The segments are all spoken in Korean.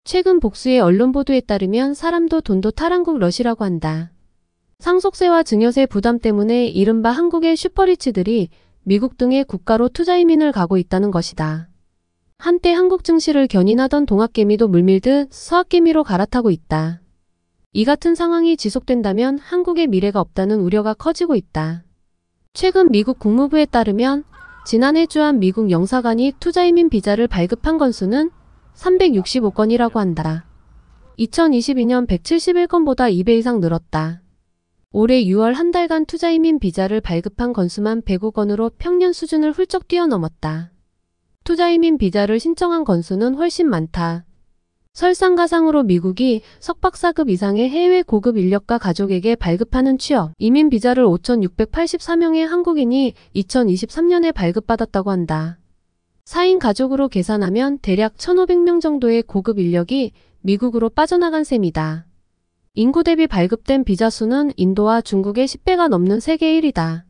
최근 복수의 언론 보도에 따르면 사람도 돈도 탈한국 러시라고 한다. 상속세와 증여세 부담 때문에 이른바 한국의 슈퍼리치들이 미국 등의 국가로 투자 이민을 가고 있다는 것이다. 한때 한국 증시를 견인하던 동학개미도 물밀듯 서학개미로 갈아타고 있다. 이 같은 상황이 지속된다면 한국의 미래가 없다는 우려가 커지고 있다. 최근 미국 국무부에 따르면 지난해 주한 미국 영사관이 투자이민 비자를 발급한 건수는 365건이라고 한다. 2022년 171건보다 2배 이상 늘었다. 올해 6월 한 달간 투자이민 비자를 발급한 건수만 105건으로 평년 수준을 훌쩍 뛰어넘었다. 투자이민 비자를 신청한 건수는 훨씬 많다. 설상가상으로 미국이 석박사급 이상의 해외 고급 인력과 가족에게 발급하는 취업, 이민 비자를 5,684명의 한국인이 2023년에 발급받았다고 한다. 4인 가족으로 계산하면 대략 1,500명 정도의 고급 인력이 미국으로 빠져나간 셈이다. 인구 대비 발급된 비자 수는 인도와 중국의 10배가 넘는 세계 1위다.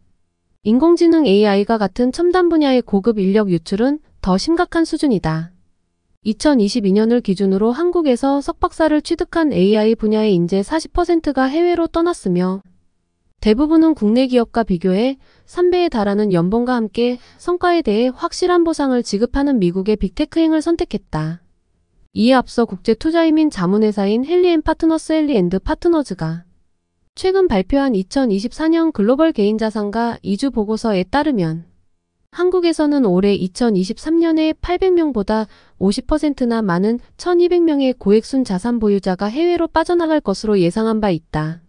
인공지능 AI가 같은 첨단 분야의 고급 인력 유출은 더 심각한 수준이다. 2022년을 기준으로 한국에서 석박사를 취득한 AI 분야의 인재 40%가 해외로 떠났으며 대부분은 국내 기업과 비교해 3배에 달하는 연봉과 함께 성과에 대해 확실한 보상을 지급하는 미국의 빅테크행을 선택했다. 이에 앞서 국제투자이민 자문회사인 헨리앤파트너스 헨리앤드파트너즈가 최근 발표한 2024년 글로벌 개인자산가 이주 보고서에 따르면 한국에서는 올해 2023년에 800명보다 50%나 많은 1200명의 고액순 자산 보유자가 해외로 빠져나갈 것으로 예상한 바 있다.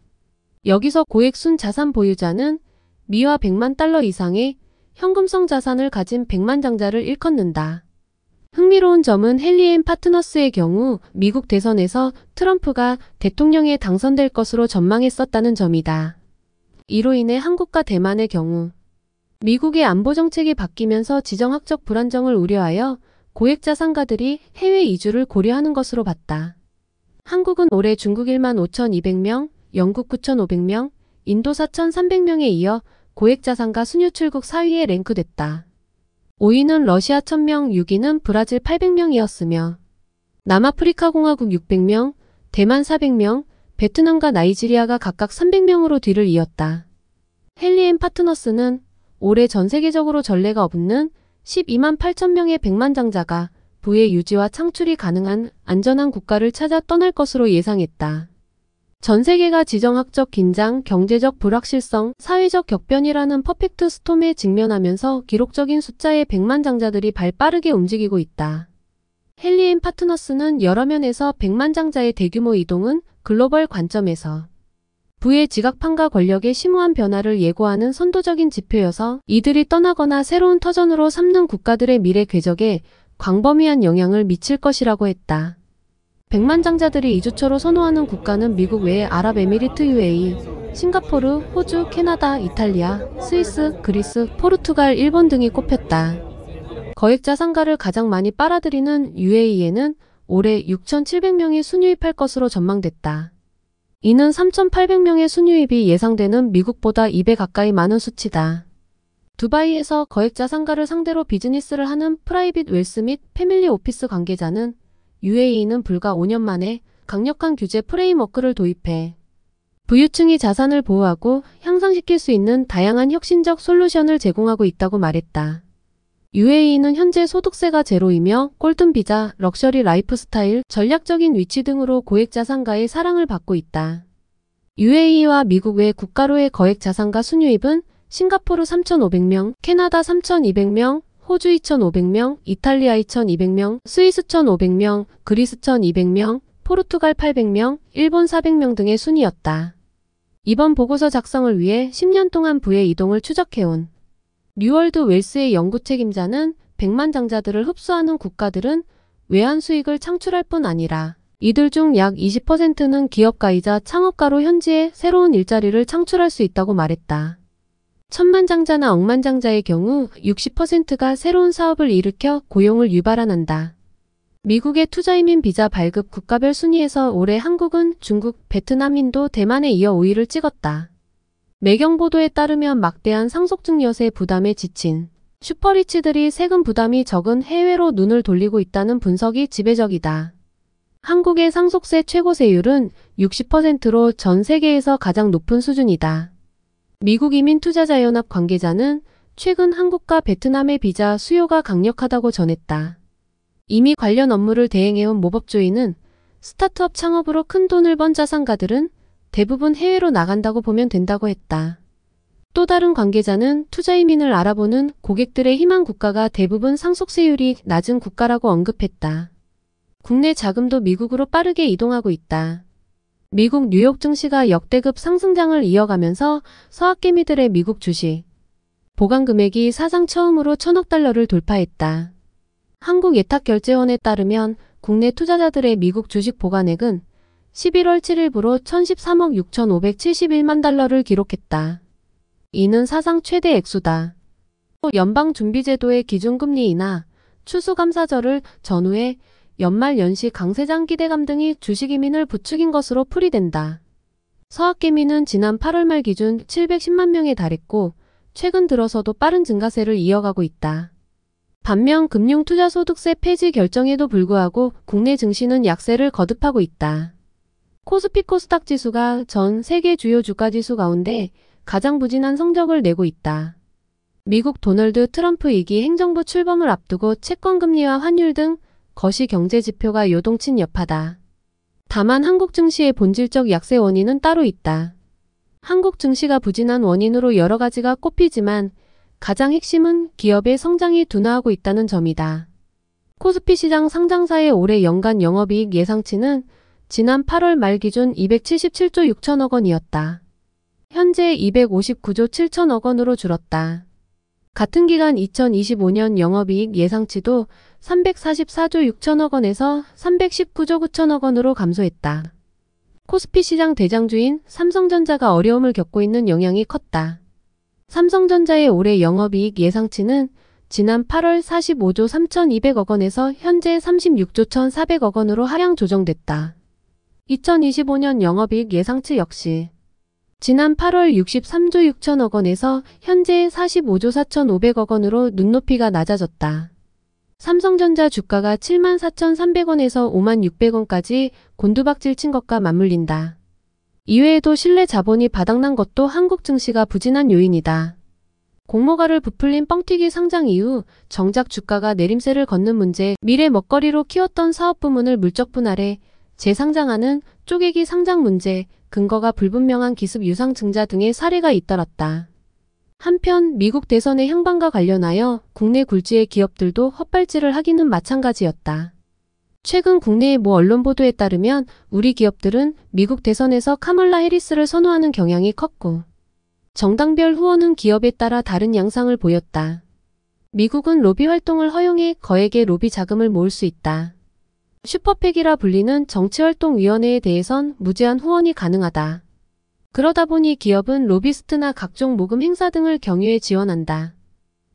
여기서 고액순 자산 보유자는 미화 100만 달러 이상의 현금성 자산을 가진 백만장자를 일컫는다. 흥미로운 점은 헨리앤파트너스의 경우 미국 대선에서 트럼프가 대통령에 당선될 것으로 전망했었다는 점이다. 이로 인해 한국과 대만의 경우 미국의 안보 정책이 바뀌면서 지정학적 불안정을 우려하여 고액 자산가들이 해외 이주를 고려하는 것으로 봤다. 한국은 올해 중국 1만 5,200명, 영국 9,500명, 인도 4,300명에 이어 고액 자산가 순유출국 4위에 랭크됐다. 5위는 러시아 1,000명, 6위는 브라질 800명이었으며 남아프리카 공화국 600명, 대만 400명, 베트남과 나이지리아가 각각 300명으로 뒤를 이었다. 헨리앤파트너스는 올해 전 세계적으로 전례가 없는 12만 8천 명의 백만장자가 부의 유지와 창출이 가능한 안전한 국가를 찾아 떠날 것으로 예상했다. 전 세계가 지정학적 긴장, 경제적 불확실성, 사회적 격변이라는 퍼펙트 스톰에 직면하면서 기록적인 숫자의 백만장자들이 발빠르게 움직이고 있다. 헨리앤파트너스는 여러 면에서 백만장자의 대규모 이동은 글로벌 관점에서 부의 지각판과 권력의 심오한 변화를 예고하는 선도적인 지표여서 이들이 떠나거나 새로운 터전으로 삼는 국가들의 미래 궤적에 광범위한 영향을 미칠 것이라고 했다. 백만장자들이 이주처로 선호하는 국가는 미국 외에 아랍에미리트 UAE, 싱가포르, 호주, 캐나다, 이탈리아, 스위스, 그리스, 포르투갈, 일본 등이 꼽혔다. 거액 자산가를 가장 많이 빨아들이는 UAE에는 올해 6,700명이 순유입할 것으로 전망됐다. 이는 3,800명의 순유입이 예상되는 미국보다 2배 가까이 많은 수치다. 두바이에서 거액 자산가를 상대로 비즈니스를 하는 프라이빗 웰스 및 패밀리 오피스 관계자는 UAE는 불과 5년 만에 강력한 규제 프레임워크를 도입해 부유층이 자산을 보호하고 향상시킬 수 있는 다양한 혁신적 솔루션을 제공하고 있다고 말했다. UAE는 현재 소득세가 제로이며 골든비자, 럭셔리 라이프스타일, 전략적인 위치 등으로 고액 자산가의 사랑을 받고 있다. UAE와 미국 외 국가로의 거액 자산가 순유입은 싱가포르 3,500명, 캐나다 3,200명, 호주 2,500명, 이탈리아 2,200명, 스위스 1,500명, 그리스 1,200명, 포르투갈 800명, 일본 400명 등의 순이었다. 이번 보고서 작성을 위해 10년 동안 부의 이동을 추적해온 뉴월드 웰스의 연구 책임자는 백만장자들을 흡수하는 국가들은 외환 수익을 창출할 뿐 아니라 이들 중 약 20%는 기업가이자 창업가로 현지에 새로운 일자리를 창출할 수 있다고 말했다. 천만장자나 억만장자의 경우 60%가 새로운 사업을 일으켜 고용을 유발한다. 미국의 투자이민 비자 발급 국가별 순위에서 올해 한국은 중국, 베트남, 인도, 대만에 이어 5위를 찍었다. 매경 보도에 따르면 막대한 상속증여세 부담에 지친 슈퍼리치들이 세금 부담이 적은 해외로 눈을 돌리고 있다는 분석이 지배적이다. 한국의 상속세 최고세율은 60%로 전 세계에서 가장 높은 수준이다. 미국 이민 투자자연합 관계자는 최근 한국과 베트남의 비자 수요가 강력하다고 전했다. 이미 관련 업무를 대행해온 모법조인은 스타트업 창업으로 큰 돈을 번 자산가들은 대부분 해외로 나간다고 보면 된다고 했다. 또 다른 관계자는 투자 이민을 알아보는 고객들의 희망 국가가 대부분 상속세율이 낮은 국가라고 언급했다. 국내 자금도 미국으로 빠르게 이동하고 있다. 미국 뉴욕 증시가 역대급 상승장을 이어가면서 서학개미들의 미국 주식 보관 금액이 사상 처음으로 1,000억 달러를 돌파했다. 한국예탁결제원에 따르면 국내 투자자들의 미국 주식 보관액은 11월 7일부로 1,013억 6,571만 달러를 기록했다. 이는 사상 최대 액수다. 연방준비제도의 기준금리 인하, 추수감사절을 전후해 연말 연시 강세장 기대감 등이 주식 이민을 부추긴 것으로 풀이된다. 서학개미는 지난 8월 말 기준 710만 명에 달했고 최근 들어서도 빠른 증가세를 이어가고 있다. 반면 금융투자소득세 폐지 결정에도 불구하고 국내 증시는 약세를 거듭하고 있다. 코스피 코스닥 지수가 전 세계 주요 주가지수 가운데 가장 부진한 성적을 내고 있다. 미국 도널드 트럼프 2기 행정부 출범을 앞두고 채권금리와 환율 등 거시경제지표가 요동친 여파다. 다만 한국 증시의 본질적 약세 원인은 따로 있다. 한국 증시가 부진한 원인으로 여러 가지가 꼽히지만 가장 핵심은 기업의 성장이 둔화하고 있다는 점이다. 코스피 시장 상장사의 올해 연간 영업이익 예상치는 지난 8월 말 기준 277조 6천억 원이었다. 현재 259조 7천억 원으로 줄었다. 같은 기간 2025년 영업이익 예상치도 344조 6천억 원에서 319조 9천억 원으로 감소했다. 코스피 시장 대장주인 삼성전자가 어려움을 겪고 있는 영향이 컸다. 삼성전자의 올해 영업이익 예상치는 지난 8월 45조 3,200억 원에서 현재 36조 1,400억 원으로 하향 조정됐다. 2025년 영업이익 예상치 역시 지난 8월 63조 6천억 원에서 현재 45조 4,500억 원으로 눈높이가 낮아졌다. 삼성전자 주가가 74,300원에서 56,600원까지 곤두박질 친 것과 맞물린다. 이외에도 실내 자본이 바닥난 것도 한국 증시가 부진한 요인이다. 공모가를 부풀린 뻥튀기 상장 이후 정작 주가가 내림세를 걷는 문제, 미래 먹거리로 키웠던 사업 부문을 물적 분할해 재상장하는 쪼개기 상장 문제, 근거가 불분명한 기습 유상 증자 등의 사례가 잇따랐다. 한편 미국 대선의 향방과 관련하여 국내 굴지의 기업들도 헛발질을 하기는 마찬가지였다. 최근 국내의 모 언론 보도에 따르면 우리 기업들은 미국 대선에서 카멀라 해리스를 선호하는 경향이 컸고 정당별 후원은 기업에 따라 다른 양상을 보였다. 미국은 로비 활동을 허용해 거액의 로비 자금을 모을 수 있다. 슈퍼팩이라 불리는 정치활동위원회에 대해선 무제한 후원이 가능하다. 그러다 보니 기업은 로비스트나 각종 모금 행사 등을 경유해 지원한다.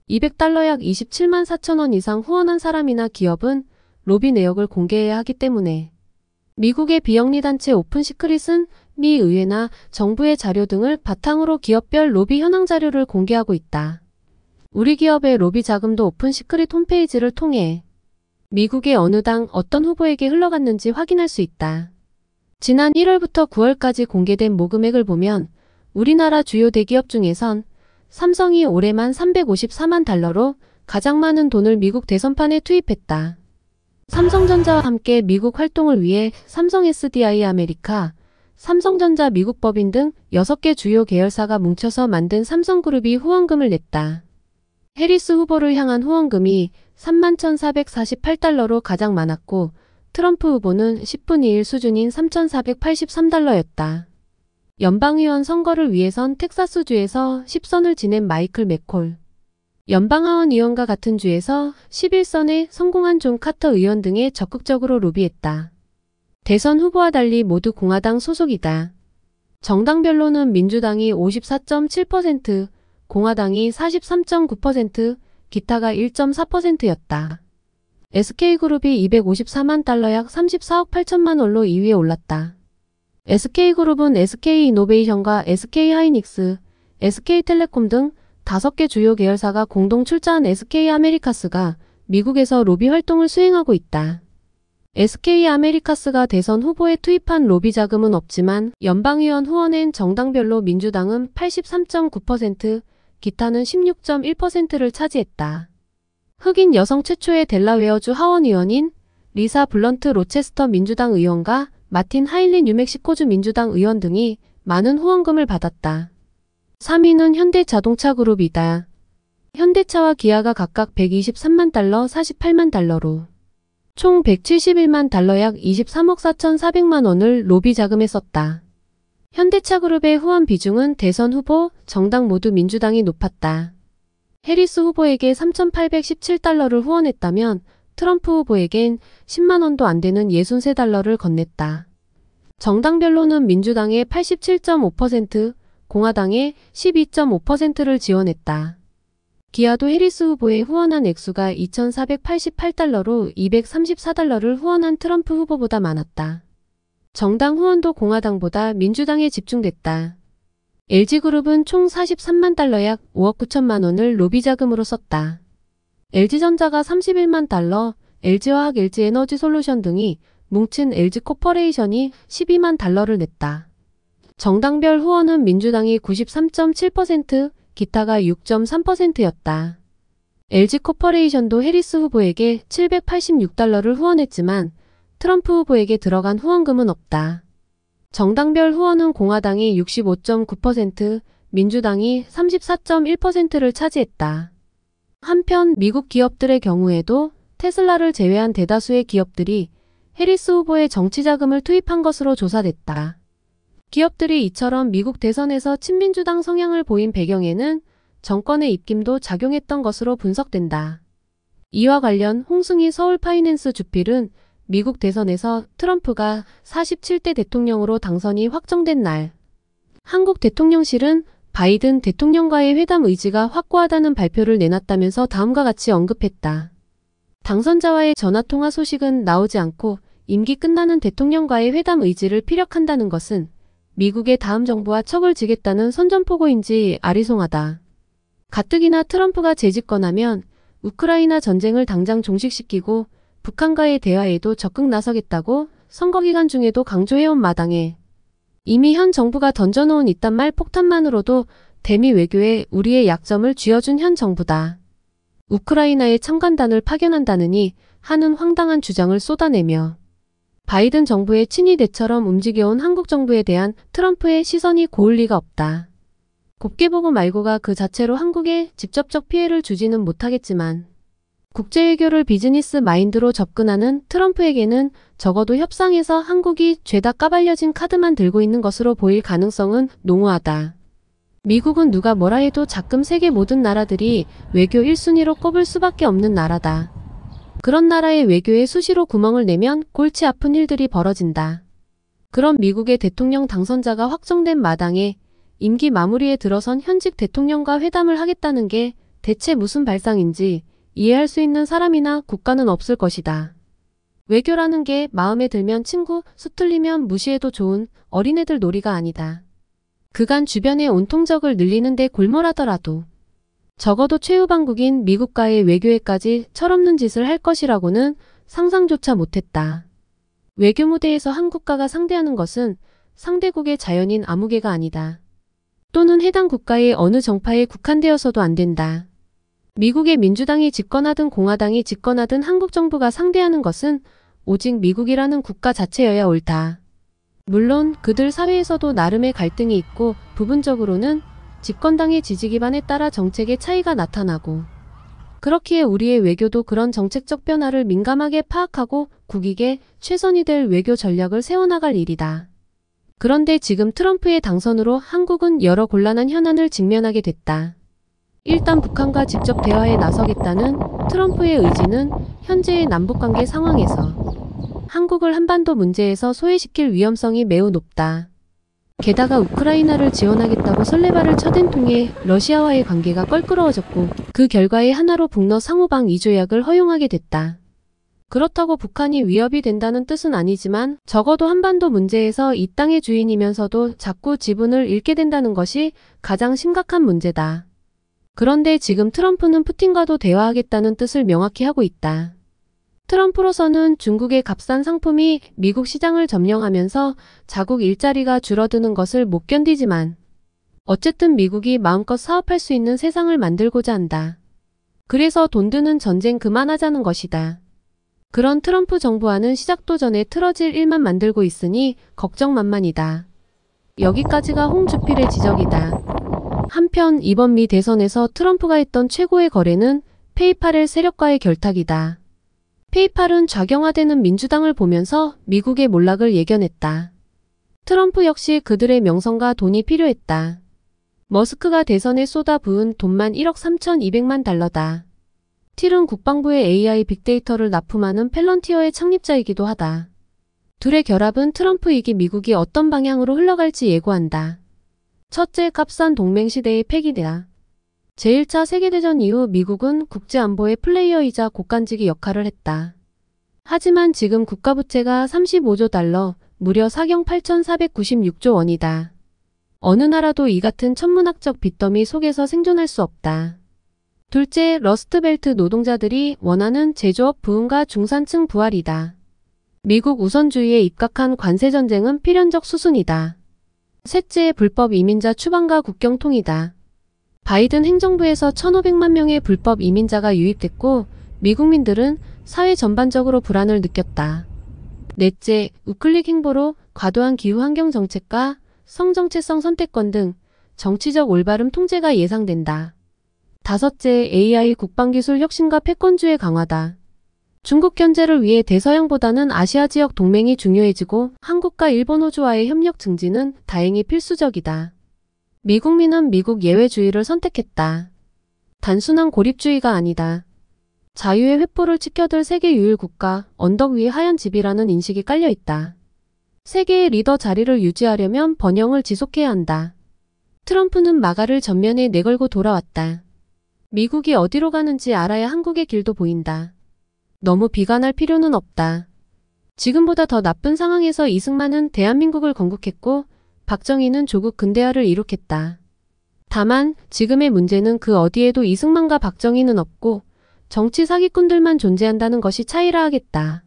200달러 약 27만 4천 원 이상 후원한 사람이나 기업은 로비 내역을 공개해야 하기 때문에 미국의 비영리단체 오픈시크릿은 미 의회나 정부의 자료 등을 바탕으로 기업별 로비 현황 자료를 공개하고 있다. 우리 기업의 로비 자금도 오픈시크릿 홈페이지를 통해 미국의 어느 당 어떤 후보에게 흘러갔는지 확인할 수 있다. 지난 1월부터 9월까지 공개된 모금액을 보면 우리나라 주요 대기업 중에선 삼성이 올해만 354만 달러로 가장 많은 돈을 미국 대선판에 투입했다. 삼성전자와 함께 미국 활동을 위해 삼성 SDI 아메리카, 삼성전자 미국법인 등 6개 주요 계열사가 뭉쳐서 만든 삼성그룹이 후원금을 냈다. 해리스 후보를 향한 후원금이 31,448달러로 가장 많았고 트럼프 후보는 10분의 1 수준인 3,483달러였다. 연방의원 선거를 위해선 텍사스주에서 10선을 지낸 마이클 맥콜, 연방하원 의원과 같은 주에서 11선에 성공한 존 카터 의원 등에 적극적으로 로비했다. 대선 후보와 달리 모두 공화당 소속이다. 정당별로는 민주당이 54.7%, 공화당이 43.9%, 기타가 1.4%였다. SK그룹이 254만 달러 약 34억 8천만 원로 2위에 올랐다. SK그룹은 SK이노베이션과 SK하이닉스, SK텔레콤 등 5개 주요 계열사가 공동 출자한 SK아메리카스가 미국에서 로비 활동을 수행하고 있다. SK 아메리카스가 대선 후보에 투입한 로비 자금은 없지만 연방의원 후원엔 정당별로 민주당은 83.9%, 기타는 16.1%를 차지했다. 흑인 여성 최초의 델라웨어주 하원 의원인 리사 블런트 로체스터 민주당 의원과 마틴 하일리 뉴멕시코주 민주당 의원 등이 많은 후원금을 받았다. 3위는 현대자동차 그룹이다. 현대차와 기아가 각각 123만 달러, 48만 달러로 총 171만 달러 약 23억 4,400만 원을 로비 자금에 썼다. 현대차 그룹의 후원 비중은 대선 후보, 정당 모두 민주당이 높았다. 해리스 후보에게 3,817달러를 후원했다면 트럼프 후보에겐 10만 원도 안 되는 63달러를 건넸다. 정당별로는 민주당의 87.5%, 공화당의 12.5%를 지원했다. 기아도 해리스 후보에 후원한 액수가 2,488달러로 234달러를 후원한 트럼프 후보보다 많았다. 정당 후원도 공화당보다 민주당에 집중됐다. LG그룹은 총 43만 달러 약 5억 9천만 원을 로비 자금으로 썼다. LG전자가 31만 달러, LG화학, LG에너지솔루션 등이 뭉친 LG코퍼레이션이 12만 달러를 냈다. 정당별 후원은 민주당이 93.7%, 기타가 6.3%였다. LG코퍼레이션도 해리스 후보에게 786달러를 후원했지만 트럼프 후보에게 들어간 후원금은 없다. 정당별 후원은 공화당이 65.9%, 민주당이 34.1%를 차지했다. 한편 미국 기업들의 경우에도 테슬라를 제외한 대다수의 기업들이 해리스 후보에 정치 자금을 투입한 것으로 조사됐다. 기업들이 이처럼 미국 대선에서 친민주당 성향을 보인 배경에는 정권의 입김도 작용했던 것으로 분석된다. 이와 관련 홍승희 서울파이낸스 주필은 미국 대선에서 트럼프가 47대 대통령으로 당선이 확정된 날, 한국 대통령실은 바이든 대통령과의 회담 의지가 확고하다는 발표를 내놨다면서 다음과 같이 언급했다. 당선자와의 전화통화 소식은 나오지 않고 임기 끝나는 대통령과의 회담 의지를 피력한다는 것은 미국의 다음 정부와 척을 지겠다는 선전포고인지 아리송하다. 가뜩이나 트럼프가 재집권하면 우크라이나 전쟁을 당장 종식시키고 북한과의 대화에도 적극 나서겠다고 선거 기간 중에도 강조해온 마당에 이미 현 정부가 던져놓은 이딴 말 폭탄만으로도 대미 외교에 우리의 약점을 쥐어준 현 정부다. 우크라이나에 첨간단을 파견한다느니 하는 황당한 주장을 쏟아내며 바이든 정부의 친위대처럼 움직여온 한국 정부에 대한 트럼프의 시선이 고울 리가 없다. 곱게 보고 말고가 그 자체로 한국에 직접적 피해를 주지는 못하겠지만 국제외교를 비즈니스 마인드로 접근하는 트럼프에게는 적어도 협상에서 한국이 죄다 까발려진 카드만 들고 있는 것으로 보일 가능성은 농후하다. 미국은 누가 뭐라 해도 자금 세계 모든 나라들이 외교 1순위로 꼽을 수밖에 없는 나라다. 그런 나라의 외교에 수시로 구멍을 내면 골치 아픈 일들이 벌어진다. 그런 미국의 대통령 당선자가 확정된 마당에 임기 마무리에 들어선 현직 대통령과 회담을 하겠다는 게 대체 무슨 발상인지 이해할 수 있는 사람이나 국가는 없을 것이다. 외교라는 게 마음에 들면 친구, 수틀리면 무시해도 좋은 어린애들 놀이가 아니다. 그간 주변의 온통적을 늘리는 데 골몰하더라도 적어도 최후방국인 미국과의 외교에까지 철없는 짓을 할 것이라고는 상상조차 못했다. 외교 무대에서 한 국가가 상대하는 것은 상대국의 자연인 아무개가 아니다. 또는 해당 국가의 어느 정파에 국한되어서도 안 된다. 미국의 민주당이 집권하든 공화당이 집권하든 한국 정부가 상대하는 것은 오직 미국이라는 국가 자체여야 옳다. 물론 그들 사회에서도 나름의 갈등이 있고 부분적으로는 집권당의 지지 기반에 따라 정책의 차이가 나타나고 그렇기에 우리의 외교도 그런 정책적 변화를 민감하게 파악하고 국익에 최선이 될 외교 전략을 세워나갈 일이다. 그런데 지금 트럼프의 당선으로 한국은 여러 곤란한 현안을 직면하게 됐다. 일단 북한과 직접 대화에 나서겠다는 트럼프의 의지는 현재의 남북관계 상황에서 한국을 한반도 문제에서 소외시킬 위험성이 매우 높다. 게다가 우크라이나를 지원하겠다고 설레발을 쳐댄 통에 러시아와의 관계가 껄끄러워졌고 그 결과의 하나로 북러 상호방 이조약을 허용하게 됐다. 그렇다고 북한이 위협이 된다는 뜻은 아니지만 적어도 한반도 문제에서 이 땅의 주인이면서도 자꾸 지분을 잃게 된다는 것이 가장 심각한 문제다. 그런데 지금 트럼프는 푸틴과도 대화하겠다는 뜻을 명확히 하고 있다. 트럼프로서는 중국의 값싼 상품이 미국 시장을 점령하면서 자국 일자리가 줄어드는 것을 못 견디지만 어쨌든 미국이 마음껏 사업할 수 있는 세상을 만들고자 한다. 그래서 돈 드는 전쟁 그만하자는 것이다. 그런 트럼프 정부와는 시작도 전에 틀어질 일만 만들고 있으니 걱정 만만이다. 여기까지가 홍주필의 지적이다. 한편 이번 미 대선에서 트럼프가 했던 최고의 거래는 페이팔의 세력과의 결탁이다. 페이팔은 좌경화되는 민주당을 보면서 미국의 몰락을 예견했다. 트럼프 역시 그들의 명성과 돈이 필요했다. 머스크가 대선에 쏟아부은 돈만 1억 3,200만 달러다. 틸은 국방부의 AI 빅데이터를 납품하는 펠런티어의 창립자이기도 하다. 둘의 결합은 트럼프 이기 미국이 어떤 방향으로 흘러갈지 예고한다. 첫째, 값싼 동맹시대의 폐기다. 제1차 세계대전 이후 미국은 국제안보의 플레이어이자 곡간지기 역할을 했다. 하지만 지금 국가부채가 35조 달러, 무려 사경 8,496조 원이다. 어느 나라도 이 같은 천문학적 빚더미 속에서 생존할 수 없다. 둘째, 러스트벨트 노동자들이 원하는 제조업 부흥과 중산층 부활이다. 미국 우선주의에 입각한 관세전쟁은 필연적 수순이다. 셋째, 불법 이민자 추방과 국경통이다. 바이든 행정부에서 1,500만 명의 불법 이민자가 유입됐고 미국민들은 사회 전반적으로 불안을 느꼈다. 넷째, 우클릭 행보로 과도한 기후환경 정책과 성정체성 선택권 등 정치적 올바름 통제가 예상된다. 다섯째, AI 국방기술 혁신과 패권주의 강화다. 중국 견제를 위해 대서양보다는 아시아 지역 동맹이 중요해지고 한국과 일본 호주와의 협력 증진은 다행히 필수적이다. 미국민은 미국 예외주의를 선택했다. 단순한 고립주의가 아니다. 자유의 횃불을 치켜들 세계 유일 국가, 언덕 위의 하얀 집이라는 인식이 깔려있다. 세계의 리더 자리를 유지하려면 번영을 지속해야 한다. 트럼프는 마가를 전면에 내걸고 돌아왔다. 미국이 어디로 가는지 알아야 한국의 길도 보인다. 너무 비관할 필요는 없다. 지금보다 더 나쁜 상황에서 이승만은 대한민국을 건국했고 박정희는 조국 근대화를 이룩했다. 다만 지금의 문제는 그 어디에도 이승만과 박정희는 없고 정치 사기꾼들만 존재한다는 것이 차이라 하겠다.